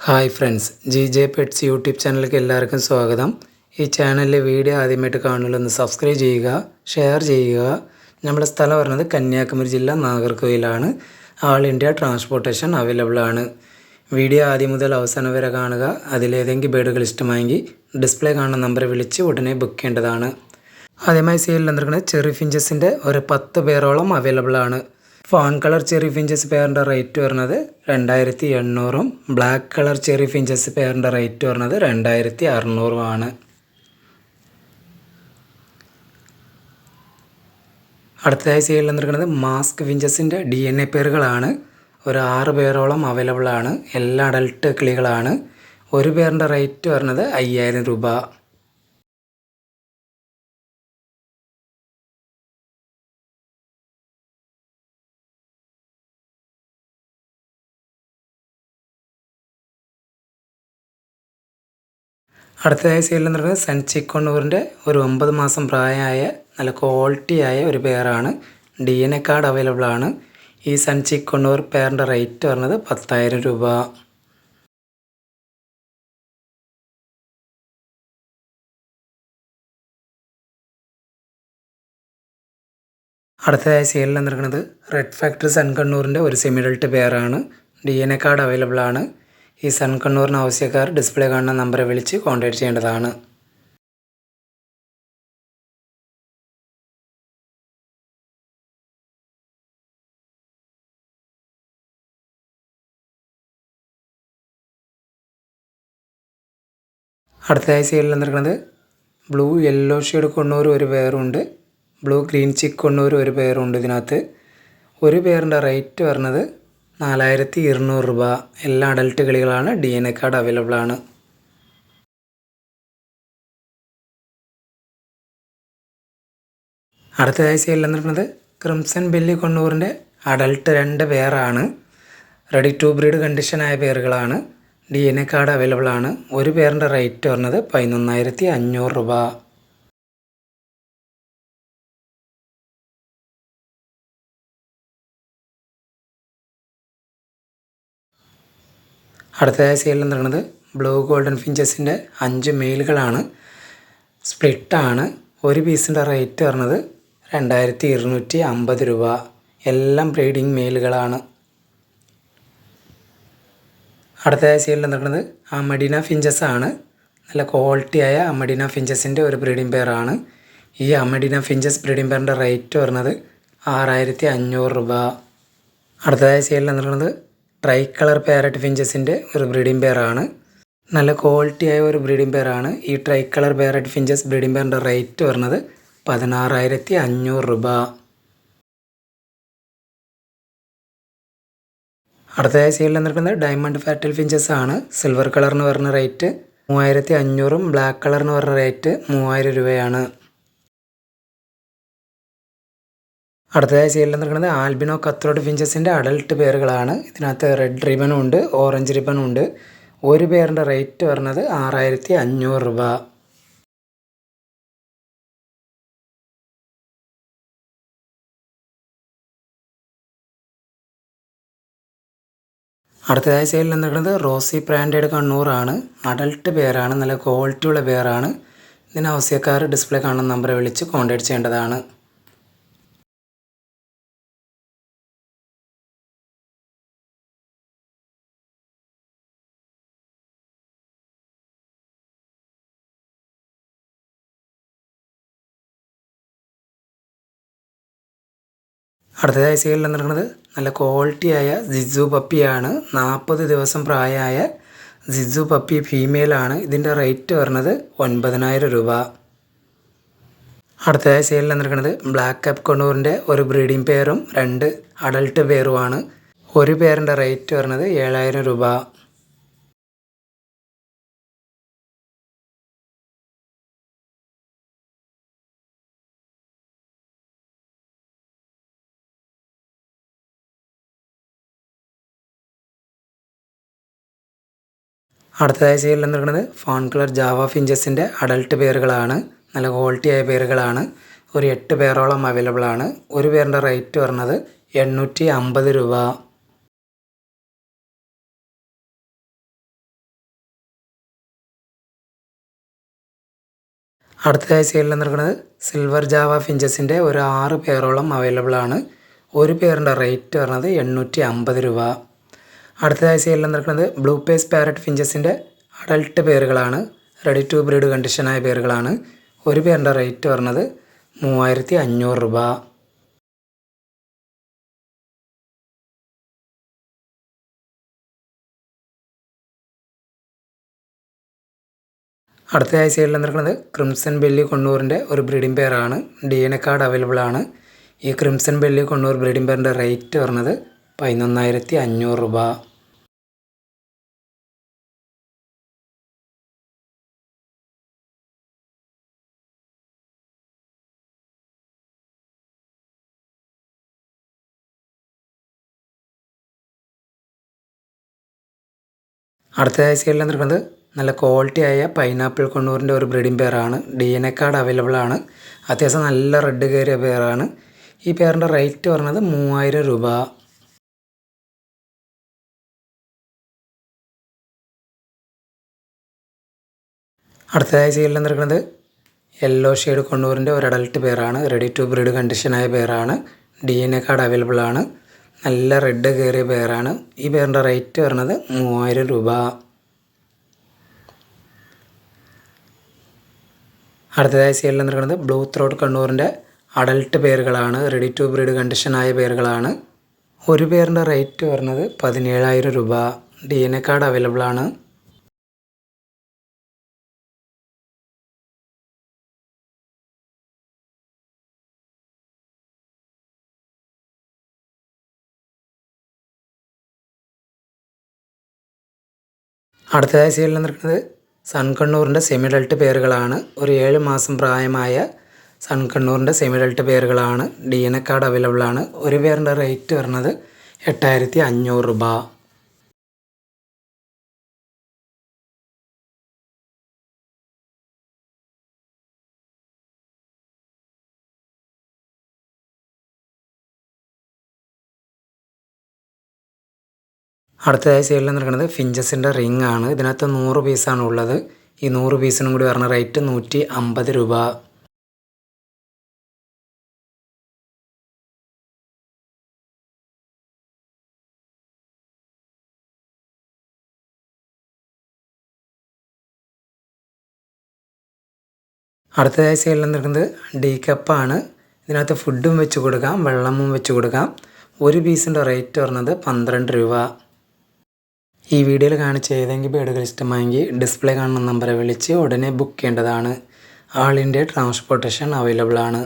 Hi friends, J pets YouTube ചാനലിലേക്ക് എല്ലാവർക്കും സ്വാഗതം. ഈ ചാനലിലെ വീഡിയോ ആദ്യമായിട്ട് കാണുന്നതിലൊന്ന് സബ്സ്ക്രൈബ് ചെയ്യുക, ഷെയർ ചെയ്യുക. നമ്മുടെ സ്ഥലം പറയുന്നത് കന്യാകുമാരി ജില്ല, നാഗർകോവിലാണ്. ആൾ ഇന്ത്യ ട്രാൻസ്പോർട്ടേഷൻ അവൈലബിൾ ആണ്. വീഡിയോ ആദ്യം മുതൽ അവസാനം വരെ കാണുക. അതിലേതെങ്കിലും ബേഡുകൾ ഇഷ്ടമായെങ്കിൽ ഡിസ്പ്ലേ കാണുന്ന നമ്പറിൽ വിളിച്ച് ഉടനെ ബുക്ക് ചെയ്യേണ്ടതാണ്. ആദ്യമായി സെയിലിൽ വന്നിരിക്കുന്നത് ചെറി ഫിഞ്ചസിൻ്റെ ഒരു 10 പേരോളം അവൈലബിൾ ആണ്. ഫാൺ കളർ ചെറി ഫിഞ്ചസ് പെയറിൻ്റെ റേറ്റ് വരുന്നത് 2800-ഉം ബ്ലാക്ക് കളർ ചെറി ഫിഞ്ചസ് പെയറിൻ്റെ റേറ്റ് വരുന്നത് 2600-ഉം ആണ്. അടുത്തതായി സെയിലിൽ വന്നിരിക്കുന്നത് മാസ്ക് ഫിഞ്ചസിൻ്റെ DNA പെയറുകളാണ്. ഒരു 6 പേരോളം അവൈലബിൾ ആണ്. എല്ലാ അഡൽട്ട് കിളികളാണ്. ഒരു പേരിൻ്റെ റേറ്റ് വരുന്നത് 5000 രൂപ. അടുത്തതായി സെയിലിൽ നടക്കുന്നത് സൺ ചിക്കണ്ണൂറിൻ്റെ ഒരു 9 മാസം പ്രായമായ നല്ല ക്വാളിറ്റിയായ ഒരു പെയറാണ്. DNA കാർഡ് അവൈലബിൾ ആണ്. ഈ സൺ ചിക്കണ്ണൂർ പെയറിൻ്റെ റേറ്റ് വരുന്നത് 10000 രൂപ. അടുത്തതായി സെയിലിൽ നടക്കുന്നത് റെഡ് ഫാക്ടറി സൺ കണ്ണൂറിൻ്റെ ഒരു സെമി അഡൽട്ട് പെയറാണ്. DNA കാർഡ് അവൈലബിൾ ആണ്. ഈ സൺ കണ്ണൂറിന് ആവശ്യക്കാർ ഡിസ്പ്ലേ കാണുന്ന നമ്പറെ വിളിച്ച് കോൺടാക്റ്റ് ചെയ്യേണ്ടതാണ്. അടുത്തതായി സെയിലിൽ വന്നിരിക്കുന്നത് ബ്ലൂ യെല്ലോ ഷെയ്ഡ് കൊണ്ണൂർ ഒരു പെയറുണ്ട്. ബ്ലൂ ഗ്രീൻ ചിക്ക് കൊണ്ണൂർ ഒരു പെയറുണ്ട്. ഇതിനകത്ത് ഒരു പെയറിൻ്റെ റേറ്റ് വരുന്നത് 4200 രൂപ. എല്ലാ അഡൽട്ട് കിളികളാണ്. DNA കാർഡ് അവൈലബിൾ ആണ്. അടുത്തതായി സെയിലിൽ വന്നിരിക്കുന്നത് ക്രിംസൺ ബെല്ലി കൊണ്ണൂറിൻ്റെ അഡൽട്ട് 2 പെയറാണ്. റെഡി ടു ബ്രീഡ് കണ്ടീഷനായ പെയറുകളാണ്. DNA കാർഡ് അവൈലബിൾ ആണ്. ഒരു പെയറിൻ്റെ റേറ്റ് വരുന്നത് 11500 രൂപ. അടുത്തതായി സെയിലിൽ നടക്കുന്നത് ബ്ലൂ ഗോൾഡൻ ഫിഞ്ചസിൻ്റെ 5 മെയിലുകളാണ്. സ്പ്ലിറ്റാണ്. ഒരു പീസിൻ്റെ റേറ്റ് വരുന്നത് 2250 രൂപ. എല്ലാം ബ്രീഡിംഗ് മെയിലുകളാണ്. അടുത്തതായി സെയിലിൽ നടക്കുന്നത് അമഡിന ഫിഞ്ചസ് ആണ്. നല്ല ക്വാളിറ്റിയായ അമഡിന ഫിഞ്ചസിൻ്റെ ഒരു ബ്രീഡിംഗ് പെയറാണ്. ഈ അമഡിന ഫിഞ്ചസ് ബ്രീഡിംഗ് പെയറിൻ്റെ റേറ്റ് വരുന്നത് 6500 രൂപ. അടുത്തതായി സെയിലിൽ നടക്കുന്നത് ട്രൈ കളർ പാരറ്റ് ഫിഞ്ചസിൻ്റെ ഒരു ബ്രീഡിംഗ് പെയറാണ്. നല്ല ക്വാളിറ്റിയായ ഒരു ബ്രീഡിംഗ് പെയറാണ്. ഈ tricolour parrot finches breeding പെയറിൻ്റെ റേറ്റ് വരുന്നത് 16500 രൂപ. അടുത്തതായി സെയിലിൽ നിൽക്കുന്നത് ഡയമണ്ട് ഫാറ്റൽ ഫിഞ്ചസ് ആണ്. സിൽവർ കളറിന് വരുന്ന റേറ്റ് 3500-ഉം ബ്ലാക്ക് കളറിന് വരുന്ന റേറ്റ് 3000 രൂപയാണ്. അടുത്തതായി സെയിലിൽ നിൽക്കുന്നത് ആൽബിനോ കത്രോട്ട് ഫിഞ്ചസിൻ്റെ അഡൽട്ട് പെയറുകളാണ്. ഇതിനകത്ത് റെഡ് റിബണും ഉണ്ട്, ഓറഞ്ച് റിബണും ഉണ്ട്. ഒരു പെയറിൻ്റെ റേറ്റ് വരുന്നത് 6500 രൂപ. അടുത്തതായി സെയിലിൽ നിൽക്കുന്നത് റോസി ബ്രാൻഡഡ് കണ്ണൂറാണ്. അഡൽട്ട് പെയറാണ്. നല്ല ക്വാളിറ്റിയുള്ള പെയറാണ്. ഇതിന് ആവശ്യക്കാർ ഡിസ്പ്ലേ കാണുന്ന നമ്പറെ വിളിച്ച് കോൺടാക്റ്റ് ചെയ്യേണ്ടതാണ്. അടുത്തതായി സെയിലിൽ നടക്കുന്നത് നല്ല ക്വാളിറ്റിയായ സിസു പപ്പിയാണ്. 40 ദിവസം പ്രായമായ സിസു പപ്പി ഫീമെയിലാണ്. ഇതിൻ്റെ റേറ്റ് വരുന്നത് 9000 രൂപ. അടുത്തതായി സെയിലിൽ നടക്കുന്നത് ബ്ലാക്ക് കപ്പ് കൊണ്ണൂറിൻ്റെ ഒരു ബ്രീഡിംഗ് പെയറും 2 അഡൽട്ട് പെയറുമാണ്. ഒരു പെയറിൻ്റെ റേറ്റ് വരുന്നത് 7000 രൂപ. അടുത്തതായി സെയിലിൽ നടക്കുന്നത് ഫാൺ കളർ ജാവ ഫിഞ്ചസിൻ്റെ അഡൽട്ട് പെയറുകളാണ്. നല്ല ക്വാളിറ്റിയായ പെയറുകളാണ്. ഒരു 8 പെയറോളം അവൈലബിൾ ആണ്. ഒരു പെയറിൻ്റെ റേറ്റ് വരുന്നത് 850 രൂപ. അടുത്തതായി സെയിലിൽ നിൽക്കുന്നത് സിൽവർ ജാവ ഫിഞ്ചസിൻ്റെ ഒരു 6 പെയറോളം അവൈലബിൾ ആണ്. ഒരു പെയറിൻ്റെ റേറ്റ് പറഞ്ഞത് 850 രൂപ. അടുത്തതായി സെയിലിൽ നിൽക്കുന്നത് ബ്ലൂ പേസ് പാരറ്റ് ഫിഞ്ചസിൻ്റെ അഡൾട്ട് പേരുകളാണ്. റെഡി ടു ബ്രീഡ് കണ്ടീഷനായ പേരുകളാണ്. ഒരു പേരിൻ്റെ റേറ്റ് പറഞ്ഞത് 3500 രൂപ. അടുത്തതായി സെയിലിൽ നിൽക്കുന്നത് ക്രിംസൺ ബെല്ലി കൊണ്ണൂറിൻ്റെ ഒരു ബ്രീഡിംഗ് പെയറാണ്. DNA കാർഡ് അവൈലബിൾ ആണ്. ഈ ക്രിംസൺ ബെല്ലി കൊണ്ണൂർ ബ്രീഡിംഗ് പെയറിൻ്റെ റേറ്റ് പറഞ്ഞത് 11,500 രൂപ. അടുത്തതായി സെയിലിൽ നിൽക്കുന്നത് നല്ല ക്വാളിറ്റി ആയ പൈനാപ്പിൾ കൊണ്ണൂറിൻ്റെ ഒരു ബ്രീഡിംഗ് പെയറാണ്. DNA കാർഡ് അവൈലബിൾ ആണ്. അത്യാവശ്യം നല്ല റെഡ് കയറിയ പെയറാണ്. ഈ പെയറിൻ്റെ റേറ്റ് പറഞ്ഞത് 3000 രൂപ. അടുത്തതായി സെയിലിൽ നിൽക്കുന്നത് യെല്ലോ ഷെയ്ഡ് കൊണ്ണൂറിൻ്റെ ഒരു അഡൽട്ട് പെയറാണ്. റെഡി ടു ബ്രീഡ് കണ്ടീഷനായ പെയറാണ്. DNA കാർഡ് അവൈലബിൾ ആണ്. നല്ല റെഡ് കയറിയ പെയറാണ്. ഈ പെയറിൻ്റെ റേറ്റ് പറഞ്ഞത് 3000 രൂപ. അടുത്തതായി സെയിലിൽ നിൽക്കുന്നത് ബ്ലൂ ത്രോട്ട് കണ്ണൂറിൻ്റെ അഡൽട്ട് പേരുകളാണ്. റെഡി ടു ബ്രീഡ് കണ്ടീഷനായ പേരുകളാണ്. ഒരു പേരിൻ്റെ റേറ്റ് പറഞ്ഞത് 17,000 രൂപ. DNA കാർഡ് അവൈലബിൾ ആണ്. അടുത്തതായി സെയിലിൽ നിൽക്കുന്നത് സൺ കണ്ണൂറിൻ്റെ സെമി അഡൽട്ട് പേരുകളാണ്. ഒരു 7 മാസം പ്രായമായ സൺ കണ്ണൂറിൻ്റെ സെമി അഡൽട്ട് പേരുകളാണ്. DNA കാർഡ് അവൈലബിൾ ആണ്. ഒരു പേരിൻ്റെ റേറ്റ് വരുന്നത് 8,500 രൂപ. അടുത്തതായി സെയിലിൽ നിൽക്കുന്നത് ഫിഞ്ചസിൻ്റെ റിംഗ് ആണ്. ഇതിനകത്ത് 100 പീസാണ് ഉള്ളത്. ഈ 100 പീസിനും കൂടി പറഞ്ഞ റേറ്റ് 150 രൂപ. അടുത്തതായി സെയിലിൽ നിൽക്കുന്നത് ഡീ കപ്പാണ്. ഇതിനകത്ത് ഫുഡും വെച്ച് കൊടുക്കാം, വെള്ളമും വെച്ച് കൊടുക്കാം. ഒരു പീസിൻ്റെ റേറ്റ് പറഞ്ഞത് 12 രൂപ. ഈ വീഡിയോയിൽ കാണിച്ച ഏതെങ്കിലും ബേഡുകൾ ഇഷ്ടമായെങ്കിൽ ഡിസ്പ്ലേ കാണുന്ന നമ്പറെ വിളിച്ച് ഉടനെ ബുക്ക് ചെയ്യേണ്ടതാണ്. ആൾ ഇന്ത്യ ട്രാൻസ്പോർട്ടേഷൻ അവൈലബിൾ ആണ്.